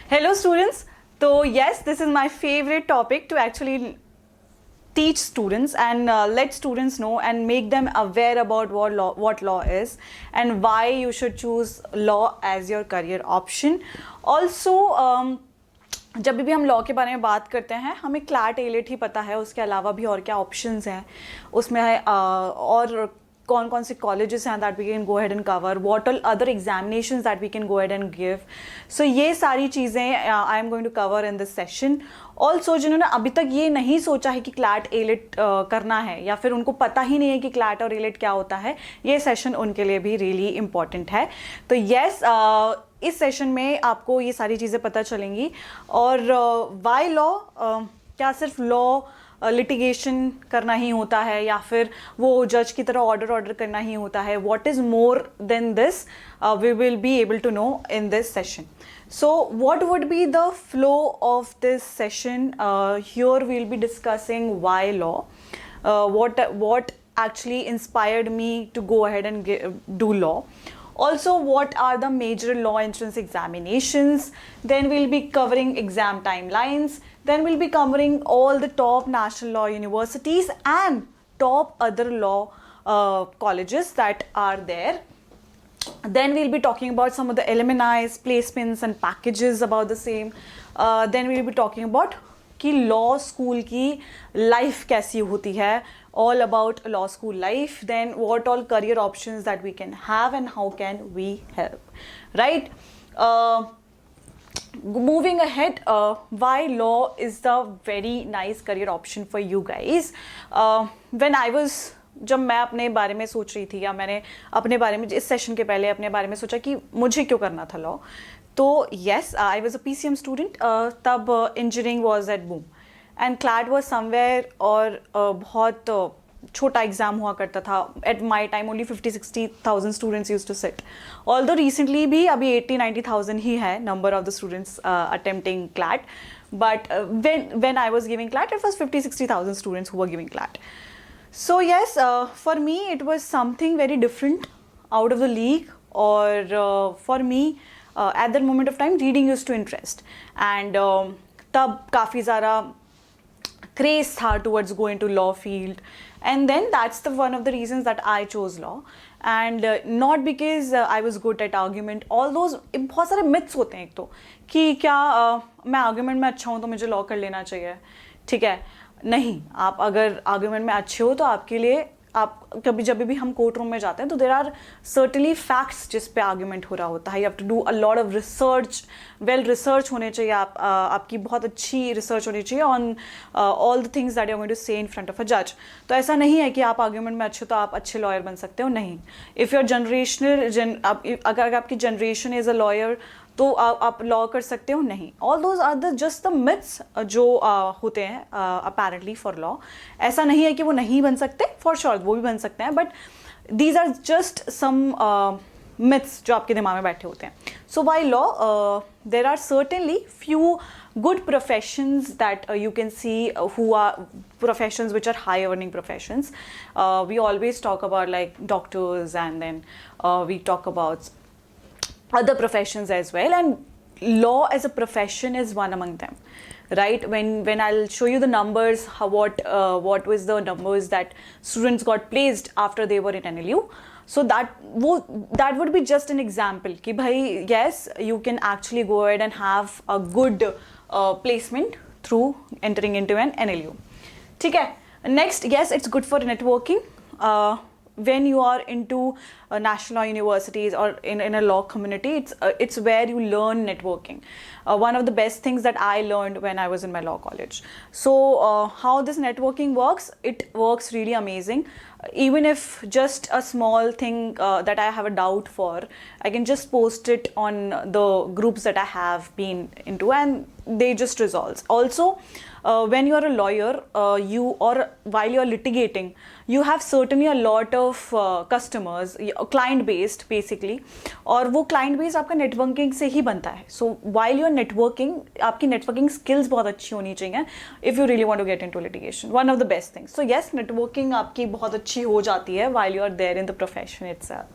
Hello students. So yes, this is my favorite topic to actually teach students and let students know and make them aware about what law is and why you should choose law as your career option. Also जब भी हम law के बारे में बात करते हैं हमें क्लैट एलेट ही पता है, उसके अलावा भी और क्या ऑप्शंस हैं उसमें है, और कौन कौन से कॉलेजेस हैं that we can go ahead and cover, what all other examinations that we can go ahead and give. So ये सारी चीज़ें I am going to cover in this session. Also जिन्होंने अभी तक ये नहीं सोचा है कि क्लैट एलेट करना है या फिर उनको पता ही नहीं है कि क्लैट और एलेट क्या होता है, ये सेशन उनके लिए भी रियली इम्पॉर्टेंट है. तो येस, इस सेशन में आपको ये सारी चीज़ें पता चलेंगी. और वाई लॉ, क्या सिर्फ लॉ लिटिगेशन करना ही होता है या फिर वो जज की तरह ऑर्डर करना ही होता है, what is more than this, we will be able to know in this session. So what would be the flow of this session? Here we'll be discussing why law, what actually inspired me to go ahead and do law. Also, what are the major law entrance examinations? Then we'll be covering exam timelines. Then we'll be covering all the top national law universities and top other law colleges that are there. Then we'll be talking about some of the alumni, placements and packages about the same. Then we'll be talking about कि law school की life कैसी होती है, all about law school life. Then what all career options that we can have and how can we help, right? Moving ahead, why law is the very nice career option for you guys. जब मैं अपने बारे में सोच रही थी या मैंने अपने बारे में इस सेशन के पहले अपने बारे में सोचा कि मुझे क्यों करना था लॉ, तो yes, I was a PCM student. तब engineering was at boom and CLAT was somewhere, और बहुत छोटा एग्जाम हुआ करता था. At my time only 50-60,000 students use to sit. Although recently भी अभी 80-90,000 ही है number of the students attempting CLAT, but when I was giving CLAT it was 50-60,000 students who were giving CLAT. So yes, for me it was something very different, out of the league, or for me at that moment of time reading used to interest, and तब काफ़ी ज़्यादा craze था towards going to law field, and then that's the one of the reasons that I chose law, and not because I was good at argument. All those बहुत सारे myths होते हैं एक तो कि क्या मैं argument में अच्छा हूँ तो मुझे law कर लेना चाहिए. ठीक है, नहीं, आप अगर आर्ग्यूमेंट में अच्छे हो तो आपके लिए, आप कभी जब भी हम कोर्ट रूम में जाते हैं तो देर आर सर्टनली फैक्ट्स जिस पे आर्ग्यूमेंट हो रहा होता है. You have to do a lot of research, well research होने चाहिए, आपकी बहुत अच्छी रिसर्च होनी चाहिए on all the things that you are going to say in front of a जज. तो ऐसा नहीं है कि आप आर्ग्यूमेंट में अच्छे हो तो आप अच्छे लॉयर बन सकते हो, नहीं. इफ़ योर अगर आपकी जनरेशन इज़ अ लॉयर तो आप लॉ कर सकते हो, नहीं. All those are the just the myths जो होते हैं अपेरेंटली फॉर लॉ. ऐसा नहीं है कि वो नहीं बन सकते, फॉर श्योर वो भी बन सकते हैं, but these are just some myths जो आपके दिमाग में बैठे होते हैं. So why law, there are certainly few good professions that you can see who are professions which are high earning professions. We always talk about like doctors, and then we talk about other professions as well, and law as a profession is one among them, right? When I'll show you the numbers, what was the numbers that students got placed after they were in NLU, so that would be just an example कि भाई yes, you can actually go ahead and have a good placement through entering into an NLU. ठीक है. Next, yes, it's good for networking. When you are into national law universities or in a law community, it's where you learn networking. One of the best things that I learned when I was in my law college. So how this networking works, it works really amazing. Even if just a small thing that I have a doubt for, I can just post it on the groups that I have been into and they just resolve. Also, when you are a lawyer, while you are litigating, you have certainly a lot of customers, client based basically, और वो client based आपका networking से ही बनता है. So while you are networking, आपकी networking skills बहुत अच्छी होनी चाहिए if you really want to get into litigation. One of the best things. So yes, networking आपकी बहुत अच्छी हो जाती है while you are there in the profession itself.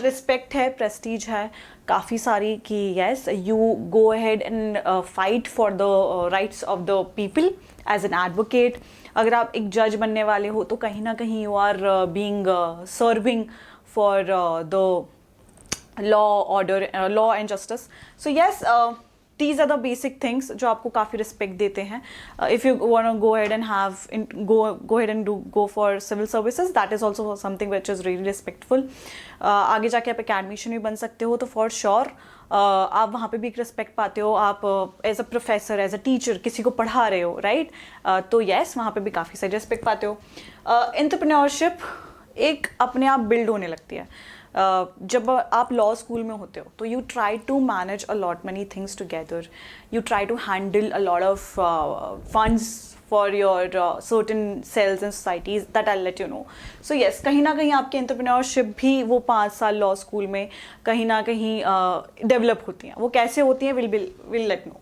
Respect है, प्रेस्टीज है काफ़ी सारी कि yes you go ahead and fight for the rights of the people as an advocate. अगर आप एक जज बनने वाले हो तो कहीं ना कहीं you are being serving for the law order, law and justice. So yes these are the basic things जो आपको काफ़ी रिस्पेक्ट देते हैं. If you want to go ahead and go ahead and go for civil services, that is also something which is really respectful. आगे जाके आप academician भी बन सकते हो तो for sure आप वहाँ पे भी एक रिस्पेक्ट पाते हो. आप as a professor, as a teacher किसी को पढ़ा रहे हो, राइट? तो येस वहाँ पे भी काफ़ी सारी रिस्पेक्ट पाते हो. एंटरप्रेन्योरशिप एक अपने आप बिल्ड होने लगती है. जब आप लॉ स्कूल में होते हो तो you try to manage a lot many things together. You try to handle a lot of funds for your certain cells and societies that I let you know. So yes कहीं ना कहीं आपकी entrepreneurship भी वो 5 साल law school में कहीं ना कहीं डेवलप होती हैं. वो कैसे होती हैं will let know.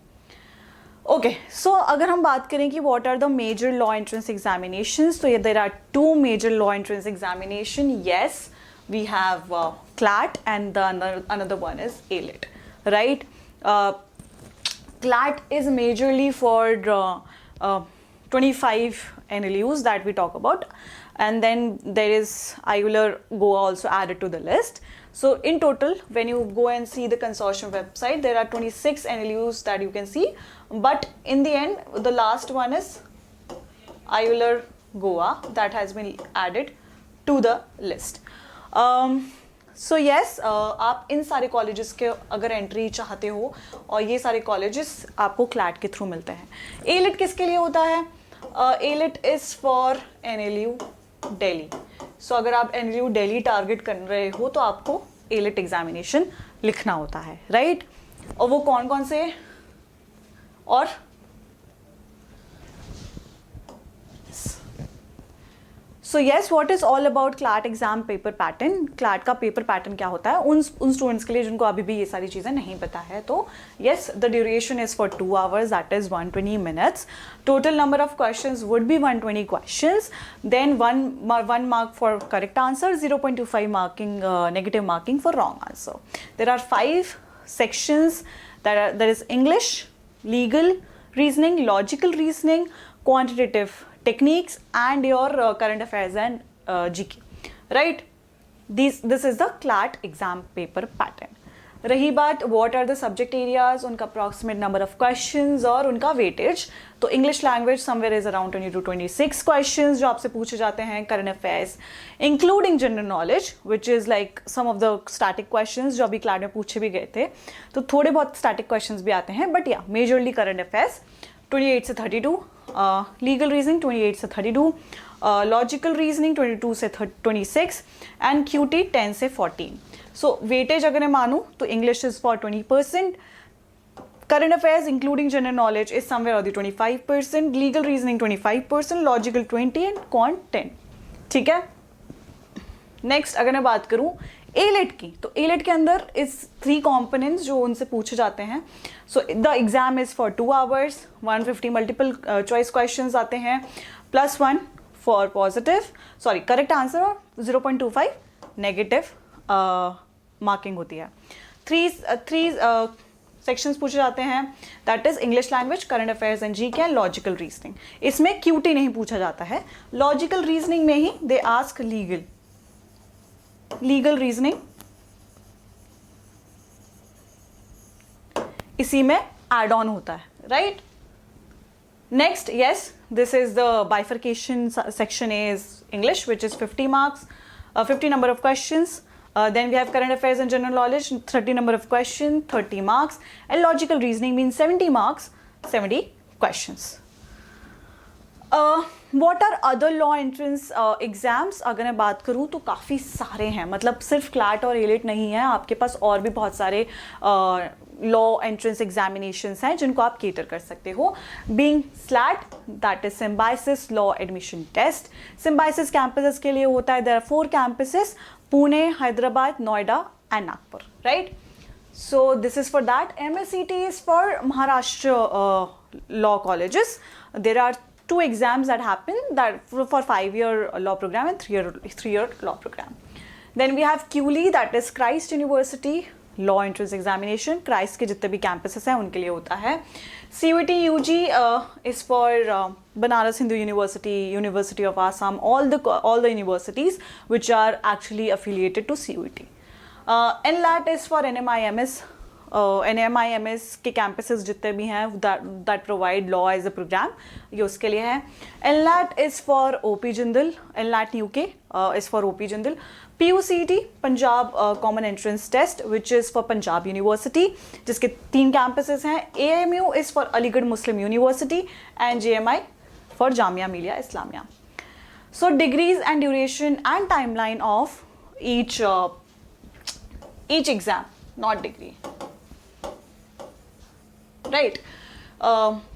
Okay, so अगर हम बात करें कि what are the major law entrance examinations, तो there are 2 major law entrance examination. Yes, we have CLAT and another one is AILET, right? CLAT is majorly for 25 NLUs that we talk about, and then there is IULAR Goa also added to the list. So in total, when you go and see the consortium website, there are 26 NLUs that you can see, but in the end, the last one is IULAR Goa that has been added to the list. So yes आप इन सारे colleges के अगर entry चाहते हो और ये सारे colleges आपको क्लैट के थ्रू मिलते हैं. एलिट किसके लिए होता है? AILET is for NLU Delhi. So अगर आप NLU दिल्ली टारगेट कर रहे हो तो आपको एलिट एग्जामिनेशन लिखना होता है, राइट? और वो कौन कौन से और so yes what is all about CLAT exam paper pattern. CLAT का पेपर पैटर्न क्या होता है उन स्टूडेंट्स के लिए जिनको अभी भी ये सारी चीज़ें नहीं पता है. तो yes the duration is for 2 hours, that is 120 minutes. Total number of questions would be 120 questions. Then 1 mark for correct answer, 0.25 marking negative marking for wrong answer. There are 5 sections. There is English, legal, reasoning, logical reasoning, quantitative techniques, and your current affairs and GK, right? This is the CLAT exam paper pattern. रही बात what are the subject areas, उनका approximate number of questions और उनका weightage. तो English language somewhere is around 20 to 26 questions जो आपसे पूछे जाते हैं. current affairs including general knowledge which is like some of the static questions जो अभी CLAT में पूछे भी गए थे. तो थोड़े बहुत static questions भी आते हैं, but yeah majorly current affairs 28 से 32. लीगल रीजनिंग 28 से 32, लॉजिकल रीजनिंग 22 से 26 एंड QT 10 से 14. सो वेटेज अगर मैं मानूँ तो English is for 20%, current affairs including general knowledge is somewhere on the 25%, legal reasoning 25%, logical 20 and quant 10. ठीक है. नेक्स्ट अगर मैं बात करूँ एलिट की, तो एलिट के अंदर इस 3 कॉम्पोनेंट्स जो उनसे पूछे जाते हैं. So the exam is for 2 hours, 150 multiple choice questions आते हैं, +1 फॉर करेक्ट आंसर और 0.25 नेगेटिव मार्किंग होती है. 3 सेक्शंस पूछे जाते हैं, that is English language, current affairs and GK and logical reasoning. इसमें QT नहीं पूछा जाता है. लॉजिकल रीजनिंग में ही दे आस्क लीगल रीजनिंग, इसी में एड ऑन होता है, right? Next yes this is the bifurcation section is English which is 50 marks, 50 number of questions. Then we have current affairs and general knowledge, 30 number of question, 30 marks, and logical reasoning means 70 marks, 70 questions. What are other law entrance exams? अगर मैं बात करूँ तो काफ़ी सारे हैं, मतलब सिर्फ क्लैट और एलिट नहीं है, आपके पास और भी बहुत सारे लॉ एंट्रेंस एग्जामिनेशंस हैं जिनको आप केटर कर सकते हो. Being SLAT that is Symbiosis law admission test. Symbiosis campuses के लिए होता है, there are 4 campuses, Pune, Hyderabad, Noida and Nagpur, right? So this is for that. MSCT is for Maharashtra law colleges. There are two exams that happen that for 5-year law program and 3-year law program. Then we have QLE, that is Christ University Law Entrance Examination. Christ के जितने भी campuses हैं उनके लिए होता है. CUET UG is for Banaras Hindu University, University of Assam, all the universities which are actually affiliated to CUET. NLAT is for NMIMS. NMIMS के campuses जितने भी हैं that provide law as a program, ये उसके लिए है. NLAT is for OP Jindal. NLAT UK is for OP Jindal. PUCET, Punjab Common Entrance Test, which is for Punjab University, जिसके 3 campuses हैं. AMU is for Aligarh Muslim University and JMI for Jamia Millia Islamia. So degrees and duration and timeline of each exam, not degree. Right.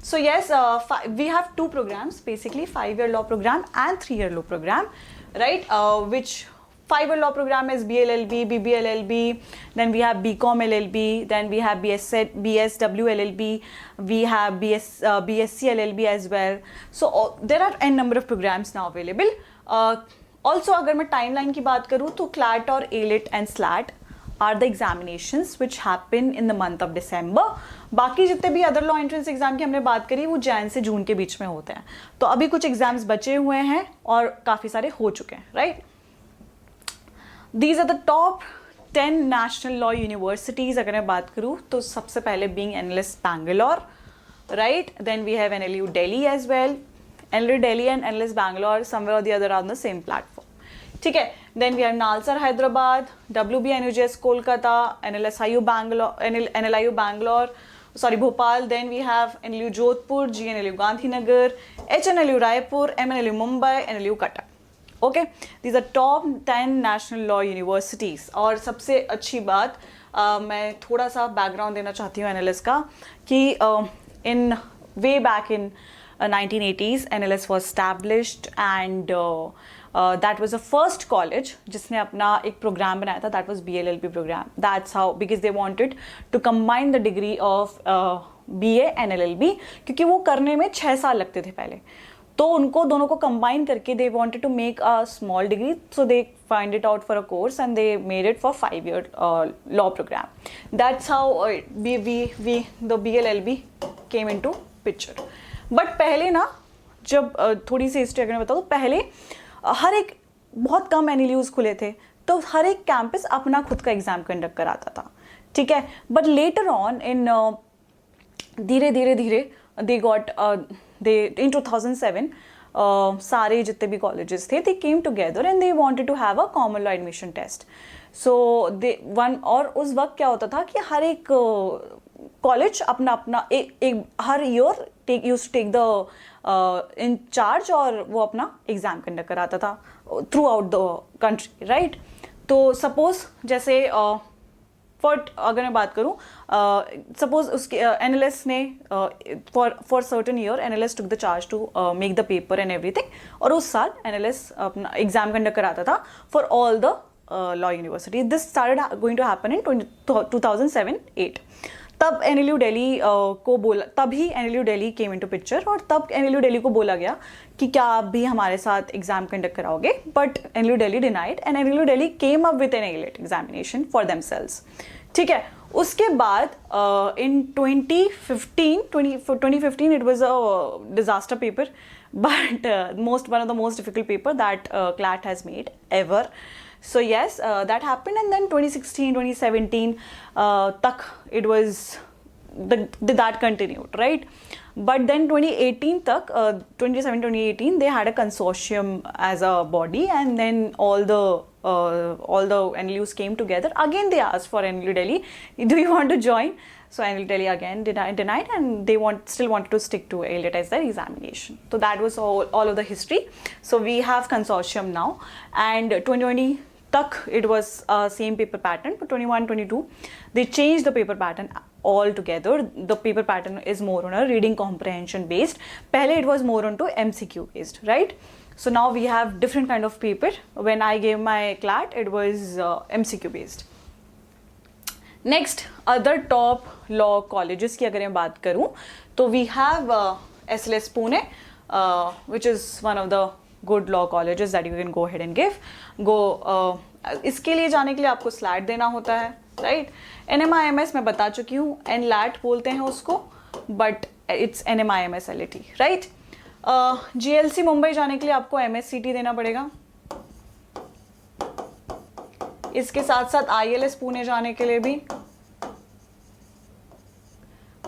So yes, we have 2 programs basically, 5-year law program and 3-year law program, right? Which 5-year law program is BLLB, BBLLB, then we have BCom LLB, then we have BSW LLB, we have BSc LLB as well. So there are n number of programs now available. Also अगर मैं timeline की बात करूँ तो CLAT और ALET and SLAT are the examinations which happen in the month of December. बाकी जितने भी अदर लॉ एंट्रेंस एग्जाम की हमने बात करी वो जैन से जून के बीच में होते हैं. तो अभी कुछ एग्जाम्स बचे हुए हैं और काफ़ी सारे हो चुके हैं, right. These are the top 10 national law universities. अगर मैं बात करूँ तो सबसे पहले being NLS Bangalore, right? Then we have NLU Delhi as well. NLU Delhi and NLS Bangalore somewhere or the other are on the same platform. ठीक है. Then we have Nalsar Hyderabad, WBNUJS Kolkata, NLSIU Bangalore, NLIU Bangalore, sorry Bhopal. Then we have NLU Jodhpur, GNLU Gandhinagar, HNLU Raipur, MNLU Mumbai, NLU Cuttack. Okay, these are top 10 national law universities. और सबसे अच्छी बात मैं थोड़ा सा background देना चाहती हूँ NLS का कि in way back in 1980s NLS was established and that was the first college जिसने अपना एक प्रोग्राम बनाया था. That was BLLB program. That's how, because they wanted to combine the degree of BA and LLB, क्योंकि वो करने में 6 साल लगते थे पहले. तो उनको दोनों को combine करके they wanted to make a small degree, so they find it out for a course and they made it for 5-year law program. That's how the BLLB came into picture. But पहले ना जब थोड़ी सी history अगर मैं बताऊँ तो पहले हर एक बहुत कम NLUs खुले थे तो हर एक कैंपस अपना खुद का एग्जाम कंडक्ट कराता था, ठीक है. बट लेटर ऑन इन धीरे धीरे दे गॉट in 2007 सारे जितने भी कॉलेजेस थे they came together and they wanted to have a common law admission test. So और उस वक्त क्या होता था कि हर एक कॉलेज अपना एक हर year used to take the in charge और वो अपना एग्जाम कंडक्ट कराता था throughout the country, right. तो सपोज जैसे अगर मैं बात करूँ सपोज उसके NLS ने for certain year NLS took the charge to make the paper and everything, और उस साल NLS अपना एग्जाम कंडक्ट कराता था for all the law university. This started going to happen in 2007-8. तब NLU दिल्ली को बोला, तभी NLU Delhi came into picture और तब NLU दिल्ली को बोला गया कि क्या आप भी हमारे साथ एग्जाम कंडक्ट कराओगे. But NLU Delhi denied and NLU Delhi came up with an ALET examination for themselves, ठीक है. उसके बाद in 2015 it was a disaster paper, but one of the most difficult paper that CLAT has made ever. So yes, that happened, and then 2016, 2017 tak it was that continued, right? But then 2018 tak 2017-2018 they had a consortium as a body, and then all the NLUs came together. Again they asked for NLU Delhi, do you want to join? So NLU Delhi again denied, and they still wanted to stick to ALET as their examination. So that was all of the history. So we have consortium now, and 2020 tak it was same paper pattern, but 21-22 they changed the paper pattern altogether. The paper pattern is more on a reading comprehension based. Pehle it was more on to MCQ based, right? So now we have different kind of paper. When I gave my CLAT it was MCQ based. Next, other top law colleges की अगर मैं बात करूँ तो we have SLS Pune, which is one of the good law colleges that you can go ahead and give. इसके लिए जाने के लिए आपको स्लैट देना होता है, राइट. NMIMS मैं बता चुकी हूँ, NLAT बोलते हैं उसको, but it's NMIMS LAT, right. GLC Mumbai जाने के लिए आपको MSCT देना पड़ेगा. इसके साथ साथ ILS पुणे जाने के लिए भी,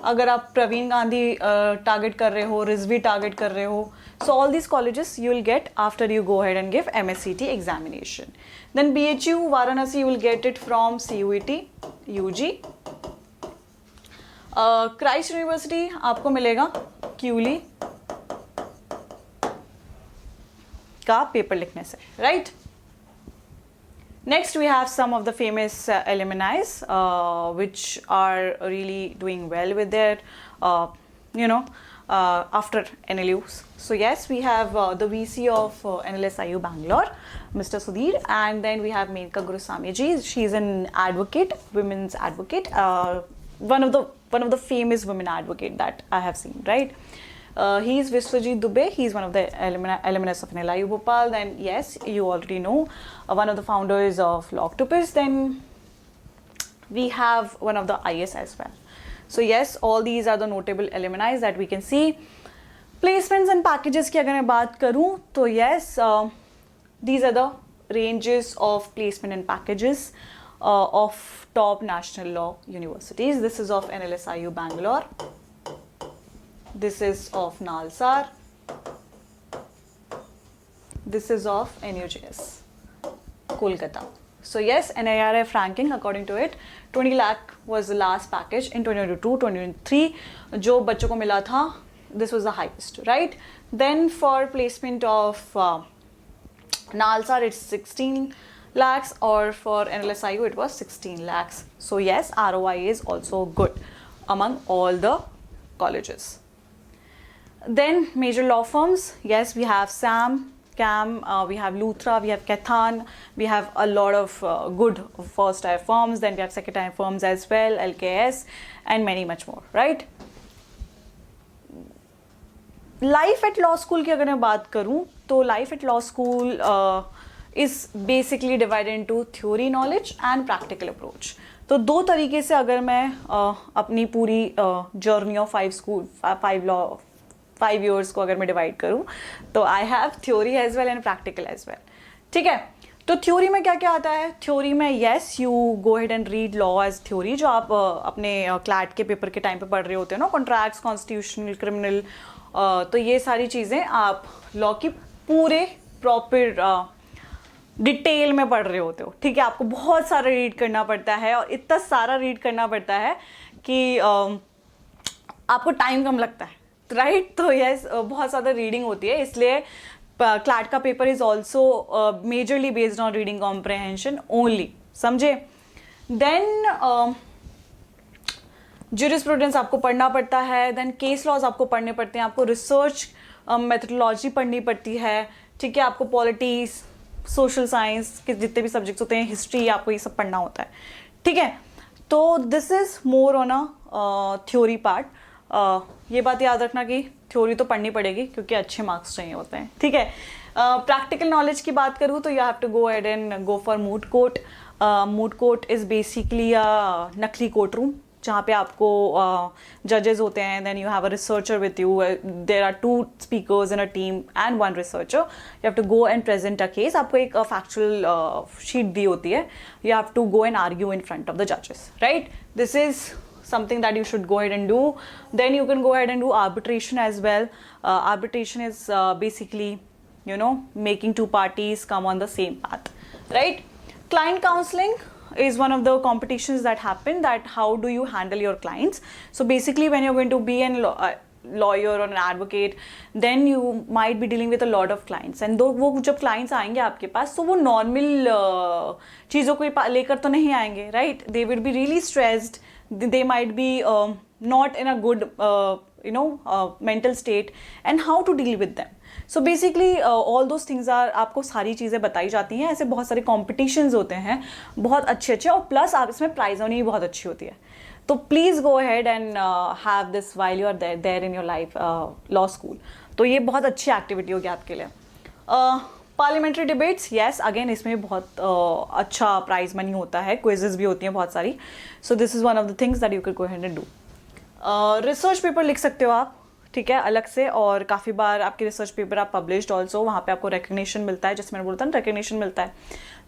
अगर आप प्रवीण गांधी टारगेट कर रहे हो, रिजवी टारगेट कर रहे हो, so all these colleges you will get after you go ahead and give MSCT examination. Then BHU Varanasi, you will get it from CUET UG. Christ University आपको मिलेगा QLE का पेपर लिखने से, right? Next we have some of the famous alumni which are really doing well with their after NLUs. So yes, we have the VC of NLSIU Bangalore, Mr. Sudhir, and then we have Menka Gurusamy ji. She's an advocate, women's advocate, one of the famous women advocate that I have seen, right? He is Vishwajit Dubey. He is one of the alumnus of NLIU Bhopal. Then yes, you already know, one of the founders of Loctopus. Then we have one of the IS as well. So yes, all these are the notable alumni that we can see. Placements and packages की अगर मैं बात करूँ तो yes, these are the ranges of placement and packages of top national law universities. This is of NLSIU Bangalore. This is of Nalsar. This is of NUJS, Kolkata. So yes, NIRF ranking, according to it, 20 lakh was the last package in 2022-2023. जो बच्चों को मिला था, this was the highest, right? Then for placement of Nalsar, it's 16 lakhs, or for NLSIU, it was 16 lakhs. So yes, ROI is also good among all the colleges. Then major law firms, yes, we have SAM, CAM, we have Luthra, we have Kethan, we have a lot of good first tier firms, then we have second tier firms as well, LKS, and many much more, right? Life at law school की अगर मैं बात करूँ तो life at law school is basically divided into theory knowledge and practical approach. तो दो तरीके से अगर मैं अपनी पूरी journey of 5 years को अगर मैं डिवाइड करूँ तो I have theory as well and practical as well. ठीक है, तो थ्योरी में क्या क्या आता है? थ्योरी में yes, you go head and read law as theory, जो आप अपने क्लैट के पेपर के टाइम पे पढ़ रहे होते हैं ना, कॉन्ट्रैक्ट्स, कॉन्स्टिट्यूशनल, क्रिमिनल, तो ये सारी चीज़ें आप लॉ की पूरे प्रॉपर डिटेल में पढ़ रहे होते हो. ठीक है, आपको बहुत सारा रीड करना पड़ता है, और इतना सारा रीड करना पड़ता है कि आपको टाइम कम लगता है, राइट? तो यस, बहुत ज़्यादा रीडिंग होती है, इसलिए क्लैट का paper is also majorly based on reading comprehension only, समझे? देन ज्यूरिस्प्रूडेंस आपको पढ़ना पड़ता है, देन केस लॉज आपको पढ़ने पड़ते हैं, आपको रिसर्च मेथडोलॉजी पढ़नी पड़ती है. ठीक है, आपको पॉलिटिक्स, सोशल साइंस के जितने भी सब्जेक्ट्स होते हैं, हिस्ट्री, आपको ये सब पढ़ना होता है. ठीक है, तो this is more on a theory part. ये बात याद रखना कि थ्योरी तो पढ़नी पड़ेगी क्योंकि अच्छे मार्क्स चाहिए होते हैं. ठीक है, प्रैक्टिकल नॉलेज की बात करूँ तो you have to go ahead and go for moot court. Moot court is basically नकली कोर्ट रूम, जहाँ पे आपको जजेस होते हैं, then you have a researcher with you, there are 2 speakers in a team and 1 researcher. You have to go and present a case. आपको एक factual sheet दी होती है, you have to go and argue in front of the जजेस, right? This is something that you should go ahead and do. Then you can go ahead and do arbitration as well. Arbitration is basically, making 2 parties come on the same path, right? Client counseling is one of the competitions that happen, that how do you handle your clients. So basically when you're going to be a lawyer or an advocate, then you might be dealing with a lot of clients, and वो जब clients आएंगे आपके पास, तो वो normal चीज़ों को लेकर तो नहीं आएंगे, right? They will be really stressed. They might be not in a good mental state, and how to deal with them. So basically all those things are, आपको सारी चीज़ें बताई जाती हैं. ऐसे बहुत सारे competitions होते हैं, बहुत अच्छे, और प्लस आप इसमें प्राइज मनी भी बहुत अच्छी होती है. तो please go ahead and have this while you are there in your life law school. तो ये बहुत अच्छी एक्टिविटी होगी आपके लिए. पार्लियामेंट्री डिबेट्स, येस, अगेन इसमें भी बहुत अच्छा प्राइज मनी होता है, क्विजेज भी होती हैं बहुत सारी. So this is one of the things that you can go ahead and do. Research paper लिख सकते हो आप, ठीक है, अलग से, और काफ़ी बार आपके रिसर्च पेपर आप पब्लिश्ड ऑल्सो, वहाँ पे आपको रिकग्निशन मिलता है, जैसे मैंने बोला था ना रिकग्निशन मिलता है,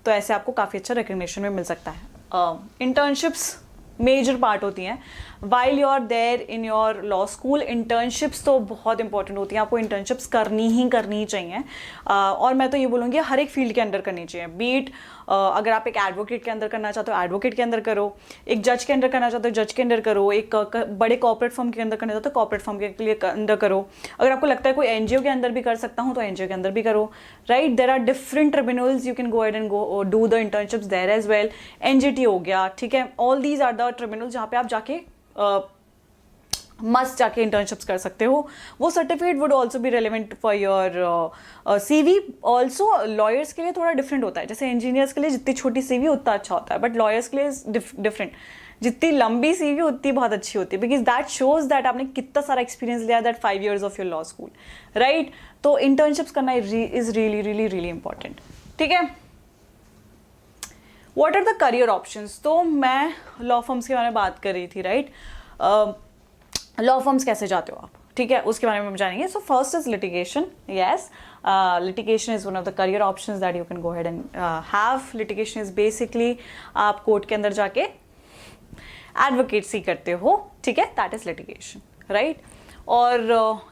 तो ऐसे आपको काफ़ी अच्छा रिकग्निशन भी मिल सकता है. इंटर्नशिप्स मेजर पार्ट होती हैं while you are there in your law school. Internships तो बहुत इंपॉर्टेंट होती हैं, आपको इंटर्नशिप्स करनी ही चाहिए. और मैं तो ये बोलूँगी हर एक फील्ड के अंदर करनी चाहिए. बीट अगर आप एक एडवोकेट के अंदर करना चाहते हो एडवोकेट के अंदर करो, एक जज के अंदर करना चाहते हो जज के अंदर करो, एक बड़े कॉर्पोरेट फर्म के अंदर करना चाहते हो कॉर्पोरेट फर्म के लिए अंदर करो. अगर आपको लगता है कोई एनजीओ के अंदर भी कर सकता हूँ तो एनजीओ के अंदर भी करो, right. There are different tribunals, you can go ahead and go do the internships there as well. NGT हो गया, ठीक है, all these are the tribunals जहाँ पे आप जाके मस्ट जाके इंटर्नशिप्स कर सकते हो. वो सर्टिफिकेट वुड ऑल्सो भी relevant for your CV. Also lawyers के लिए थोड़ा डिफरेंट होता है, जैसे इंजीनियर्स के लिए जितनी छोटी CV उतना अच्छा होता है, बट लॉयर्स के लिए डिफरेंट. जितनी लंबी CV उतनी बहुत अच्छी होती है, बिकॉज दैट शोज दैट आपने कितना सारा एक्सपीरियंस लिया, that 5 years of your law school, right. तो इंटर्नशिप्स करना इज रियली इंपॉर्टेंट, ठीक है. What are the career options? तो मैं लॉ फर्म्स के बारे में बात कर रही थी, राइट. लॉ फर्म्स कैसे जाते हो आप, ठीक है, उसके बारे में हम जानेंगे. So first is litigation. Yes, litigation is one of the career options that you can go ahead and have. Litigation is basically आप कोर्ट के अंदर जाके एडवोकेसी करते हो, ठीक है, दैट इज लिटिगेशन, राइट. और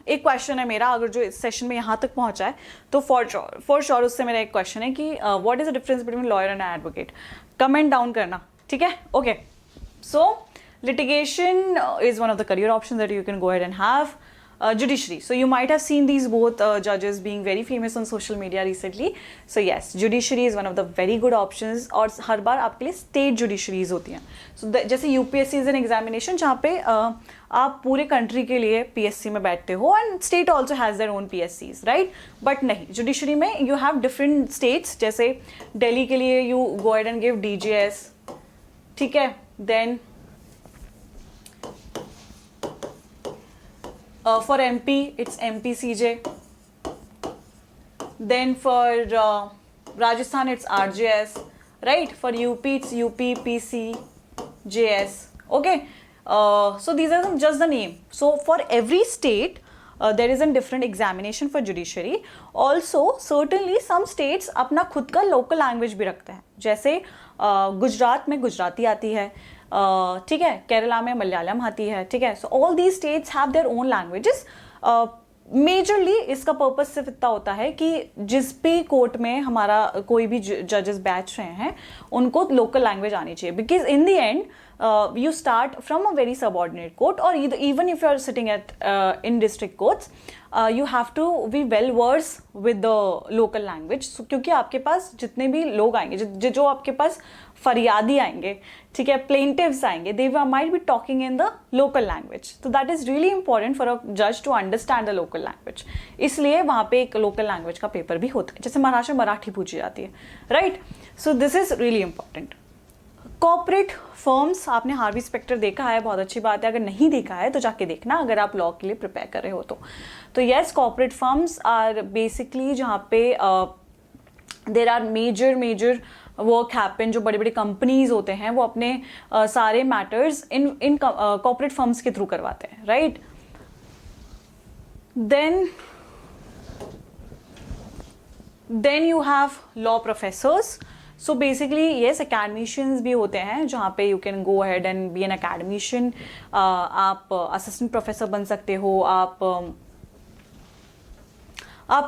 एक क्वेश्चन है मेरा, अगर जो इस सेशन में यहाँ तक पहुँचा है तो फॉर श्योर उससे मेरा एक क्वेश्चन है कि what is the difference between lawyer and advocate. Comment down करना, ठीक है, okay. So litigation is one of the career options that you can go ahead and have. Judiciary, so you might have seen these both judges being very famous on social media recently. So yes, judiciary is one of the very good options. और हर बार आपके लिए state judiciaries होती हैं. So जैसे UPSC is an examination जहाँ पे आप पूरे country के लिए PSC में बैठते हो, and state also has their own PSCs, right? But नहीं, judiciary में you have different states. जैसे Delhi के लिए you go ahead and give DJS, ठीक है, then for MP, it's MPCJ. Then for Rajasthan, it's RJS, right? For UP, it's UPPCJS. Okay. So these are just the name. So for every state, there is a different examination for judiciary. Also, certainly some states अपना खुद का local language भी रखते हैं. जैसे गुजरात में गुजराती आती है, ठीक है, केरला में मलयालम आती है, ठीक है. So all these states have their own languages. Majorly इसका पर्पस सिर्फ इतना होता है कि जिस भी कोर्ट में हमारा कोई भी जजेस बैठ रहे हैं उनको लोकल लैंग्वेज आनी चाहिए, because in the end you start from a very subordinate court, or even if you are sitting at in district courts, you have to be well versed with the local language. So क्योंकि आपके पास जितने भी लोग आएंगे, जो आपके पास फरियादी आएंगे, ठीक है, plaintiffs आएंगे, they might be talking in the local language. So that is really important for a judge to understand the local language. इसलिए वहाँ पे एक local language का पेपर भी होता है, जैसे महाराष्ट्र में मराठी पूछी जाती है, right? So this is really important. Corporate firms, आपने हार्वी स्पेक्टर देखा है, बहुत अच्छी बात है. अगर नहीं देखा है तो जाके देखना, अगर आप लॉ के लिए प्रिपेयर कर रहे हो तो yes, corporate firms are basically जहाँ पे there are major work happen. जो बड़े बड़े कंपनीज होते हैं वो अपने सारे मैटर्स इन कॉर्पोरेट फर्म्स के थ्रू करवाते हैं, right. Then you have law professors. So basically yes, academicians भी होते हैं जहाँ पे you can go ahead and be an academician. आप असिस्टेंट प्रोफेसर बन सकते हो, आप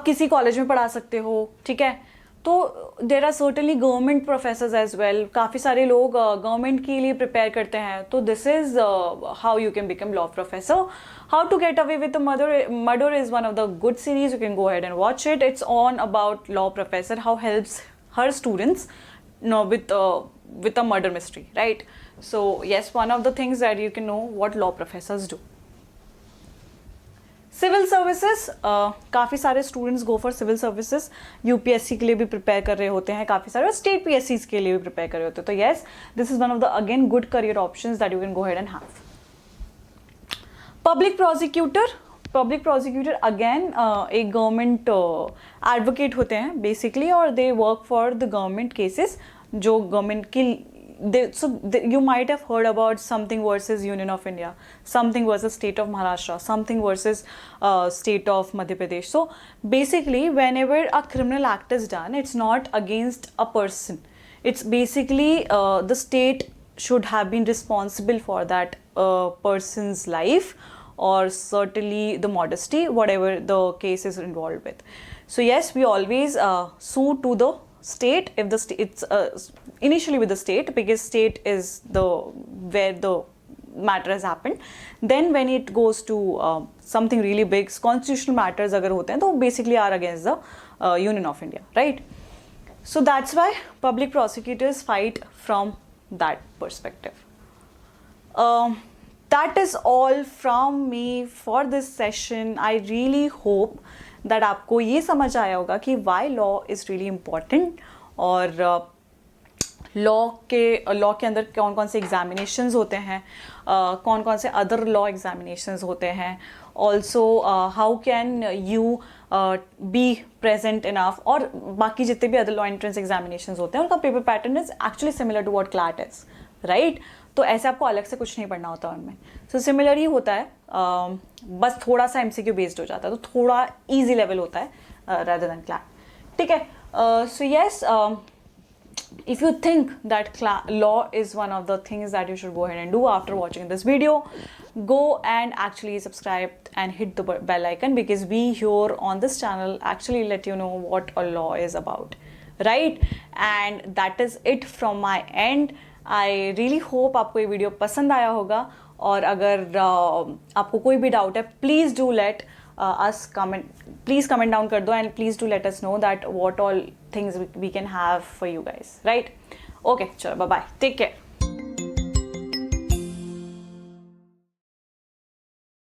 किसी कॉलेज में पढ़ा सकते हो, ठीक है. तो there are certainly government professors as well. काफ़ी सारे लोग गवर्नमेंट के लिए प्रिपेयर करते हैं. तो this is how you can become law professor. How to Get Away with Murder is one of the good series. You can go ahead and watch it. It's on about law professor, how helps her students with a murder mystery, right? So yes, one of the things that you can know what law professors do. Civil services, काफ़ी सारे students go for civil services. UPSC के लिए भी prepare कर रहे होते हैं काफ़ी सारे, और स्टेट पीएससीज के लिए भी प्रिपेयर कर रहे होते हैं. तो yes, this is one of the again good career options that you can go ahead and have. Public prosecutor, public prosecutor again एक गवर्नमेंट एडवोकेट होते हैं बेसिकली, और they work for the government cases जो government की you might have heard about something versus Union of India, something versus state of Maharashtra, something versus state of Madhya Pradesh. So basically whenever a criminal act is done, it's not against a person, it's basically the state should have been responsible for that person's life, or certainly the modesty, whatever the case is involved with. So yes, we always sue to the state if the it's initially with the state, because state is the where the matter has happened. Then when it goes to something really big, constitutional matters अगर होते हैं तो basically are against the Union of India, right? So that's why public prosecutors fight from that perspective. That is all from me for this session. I really hope that आपको ये समझ आया होगा कि why law is really important, और law के अंदर कौन कौन से एग्जामिनेशंस होते हैं, कौन कौन से अदर लॉ एग्जामिनेशंस होते हैं, also how can you be present enough, और बाकी जितने भी अदर लॉ एंट्रेंस एग्जामिनेशंस होते हैं उनका paper pattern is actually similar to what CLAT is, right? तो ऐसे आपको अलग से कुछ नहीं पढ़ना होता उनमें, सो सिमिलर ही होता है, बस थोड़ा सा MCQ बेस्ड हो जाता है, तो थोड़ा ईजी लेवल होता है रादर देन क्लैट, ठीक है? So yes, if you think that law is one of the things that you should go ahead and do after watching this video, go and actually subscribe and hit the bell icon, because we here on this channel actually let you know what a law is about, right? And that is it from my end. I really hope आपको ये video पसंद आया होगा, और अगर आपको कोई भी डाउट है please do let us comment, please comment down कर दो, and please do let us know that what all things we can have for you guys, right? Okay, चलो, bye bye, take care.